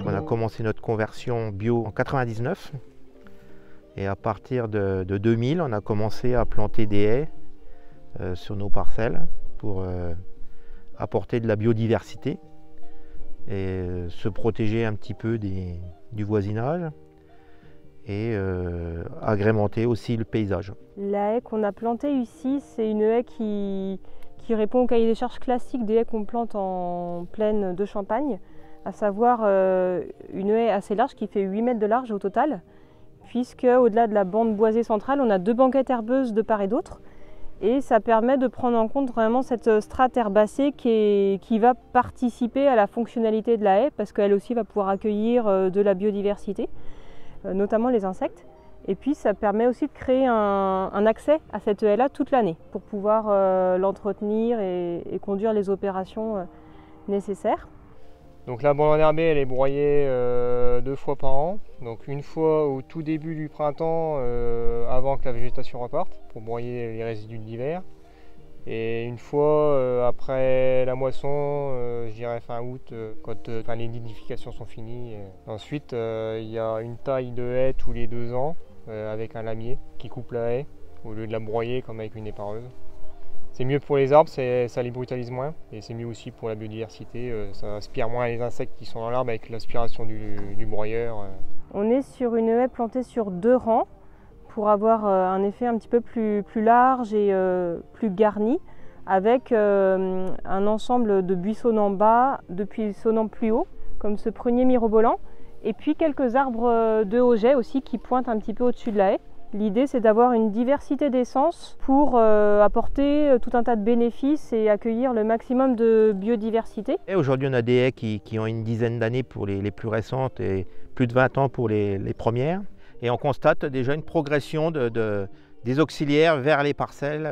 On a commencé notre conversion bio en 99 et à partir de 2000, on a commencé à planter des haies sur nos parcelles pour apporter de la biodiversité et se protéger un petit peu du voisinage et agrémenter aussi le paysage. La haie qu'on a plantée ici, c'est une haie qui répond au cahier des charges classique des haies qu'on plante en plaine de Champagne, à savoir une haie assez large qui fait 8 mètres de large au total, puisque au-delà de la bande boisée centrale, on a 2 banquettes herbeuses de part et d'autre. Et ça permet de prendre en compte vraiment cette strate herbacée qui va participer à la fonctionnalité de la haie, parce qu'elle aussi va pouvoir accueillir de la biodiversité, notamment les insectes. Et puis ça permet aussi de créer un accès à cette haie-là toute l'année, pour pouvoir l'entretenir et conduire les opérations nécessaires. Donc la bande enherbée, elle est broyée 2 fois par an. Donc une fois au tout début du printemps, avant que la végétation reparte, pour broyer les résidus de l'hiver. Et une fois après la moisson, je dirais fin août, quand les nidifications sont finies. Ensuite, il y a une taille de haie tous les 2 ans, avec un lamier qui coupe la haie, au lieu de la broyer comme avec une épareuse. C'est mieux pour les arbres, ça les brutalise moins, et c'est mieux aussi pour la biodiversité, ça aspire moins les insectes qui sont dans l'arbre avec l'aspiration du broyeur. On est sur une haie plantée sur 2 rangs pour avoir un effet un petit peu plus large et plus garni, avec un ensemble de buissonnants bas, de buissonnants plus hauts, comme ce prunier mirobolant, et puis quelques arbres de Auget aussi qui pointent un petit peu au-dessus de la haie. L'idée, c'est d'avoir une diversité d'essences pour apporter tout un tas de bénéfices et accueillir le maximum de biodiversité. Aujourd'hui, on a des haies qui ont une dizaine d'années pour les plus récentes et plus de 20 ans pour les premières. Et on constate déjà une progression des auxiliaires vers les parcelles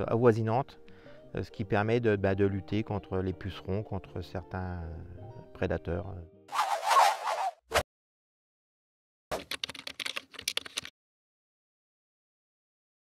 avoisinantes, ce qui permet de lutter contre les pucerons, contre certains prédateurs.